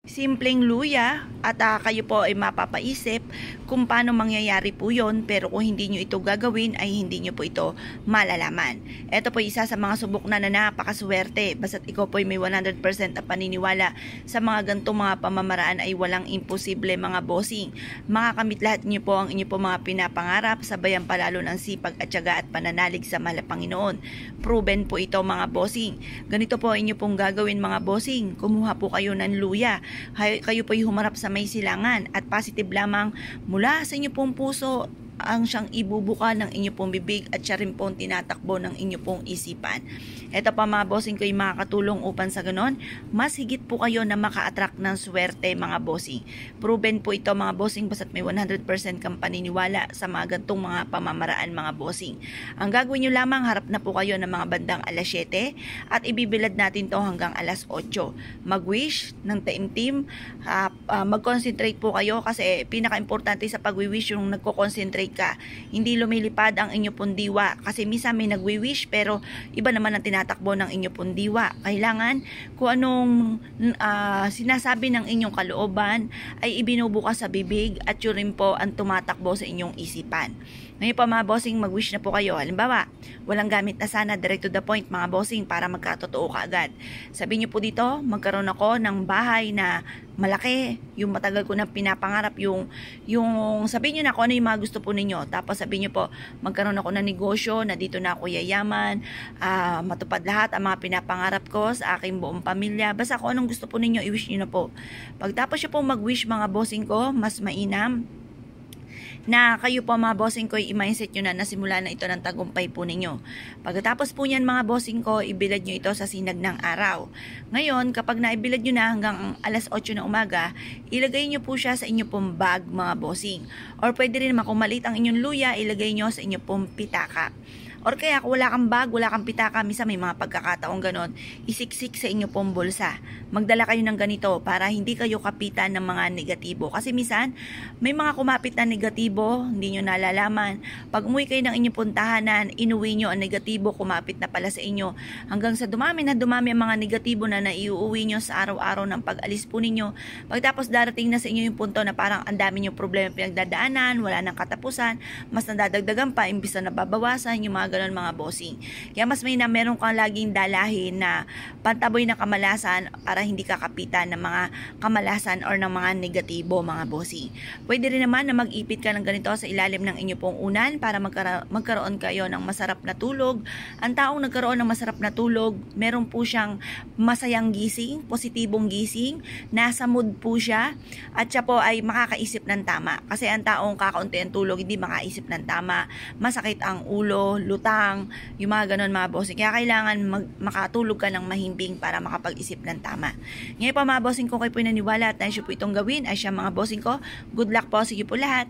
Simpleng luya at kayo po ay mapapaisip kung paano mangyayari po yon, pero kung hindi nyo ito gagawin ay hindi nyo po ito malalaman. Ito po isa sa mga subok na napakaswerte, basta't ikaw po ay may 100% na paniniwala sa mga ganitong mga pamamaraan ay walang imposible mga bossing. Makakamit lahat nyo po ang inyo po mga pinapangarap, sabayan palalo ng sipag at tiyaga at pananalig sa mahal na Panginoon. Proven po ito mga bossing. Ganito po inyo pong gagawin mga bossing, kumuha po kayo ng luya. Kayo po'y humarap sa may silangan at positive lamang mula sa inyo pong puso ang siyang ibubuka ng inyo pong bibig at siya rin pong tinatakbo ng inyo pong isipan. Ito pa mga bossing ko yung makakatulong upang sa ganon, mas higit po kayo na maka-attract ng swerte mga bossing. Proven po ito mga bossing basta't may 100% kang paniniwala sa mga gantong mga pamamaraan mga bossing. Ang gagawin nyo lamang, harap na po kayo ng mga bandang alas 7 at ibibilad natin to hanggang alas 8. Mag-wish ng taimtim, mag-concentrate po kayo kasi pinaka-importante sa pag-wish yung nagko-concentrate ka. Hindi lumilipad ang inyo pong diwa kasi minsan may nagwi-wish pero iba naman ang tinatakbo ng inyo pong diwa. Kailangan kung anong sinasabi ng inyong kalooban ay ibinubukas sa bibig at yun rin po ang tumatakbo sa inyong isipan. Ngayon pa mga bossing, mag-wish na po kayo. Halimbawa, walang gamit na sana, direct to the point mga bossing para magkatotoo ka agad. Sabihin niyo po dito, magkaroon ako ng bahay na malaki, yung matagal ko na pinapangarap, yung sabihin niyo na kung ano yung mga gusto po ninyo. Tapos sabihin niyo po, magkaroon ako ng negosyo na dito na ako yayaman, matupad lahat ang mga pinapangarap ko sa aking buong pamilya. Basta kung anong gusto po ninyo, i-wish niyo na po. Pagtapos niyo po mag-wish mga bossing ko, mas mainam na kayo po mga bossing ko, i-mindset nyo na nasimula na ito ng tagumpay po ninyo. Pagkatapos po niyan mga bossing ko, ibilad nyo ito sa sinag ng araw. Ngayon, kapag naibilad nyo na hanggang alas 8 ng umaga, ilagay nyo po siya sa inyo pong bag mga bossing. Or pwede rin naman kung maliit ang inyong luya, ilagay nyo sa inyo pong pitaka. Or kaya kung wala kang bag, wala kang pitaka, minsan may mga pagkakataong ganon, isiksik sa inyo pong bulsa. Magdala kayo ng ganito para hindi kayo kapitan ng mga negatibo. Kasi minsan, may mga kumapit na negatibo, hindi nyo nalalaman. Pag umuwi kayo ng inyong puntahanan, inuwi nyo ang negatibo, kumapit na pala sa inyo. Hanggang sa dumami na dumami ang mga negatibo na naiuwi nyo sa araw-araw ng pag-alis po ninyo. Pagtapos darating na sa inyo yung punto na parang ang dami nyo problema pinagdadaanan, wala nang katapusan, mas nadadagdagan pa, imbis na nababawasan yung mga ganun mga bossing. Kaya mas may na meron kang laging dalahin na pantaboy na kamalasan para hindi ka kapitan ng mga kamalasan or ng mga negatibo mga bossing. Pwede rin naman na mag-ipit ka ng ganito sa ilalim ng inyo pong unan para magkaroon kayo ng masarap na tulog. Ang taong nagkaroon ng masarap na tulog, meron po siyang masayang gising, positibong gising, nasa mood po siya at siya po ay makakaisip ng tama. Kasi ang taong kakaunti ang tulog, hindi makaisip ng tama, masakit ang ulo, lutang, yung mga ganun mga bossing. Kaya kailangan makatulog ka ng mahimbing para makapag-isip ng tama. Ngayon pa mga bossing ko, kayo po naniwala at nais po itong gawin ay siya mga bossing ko. Good luck po, sige po lahat.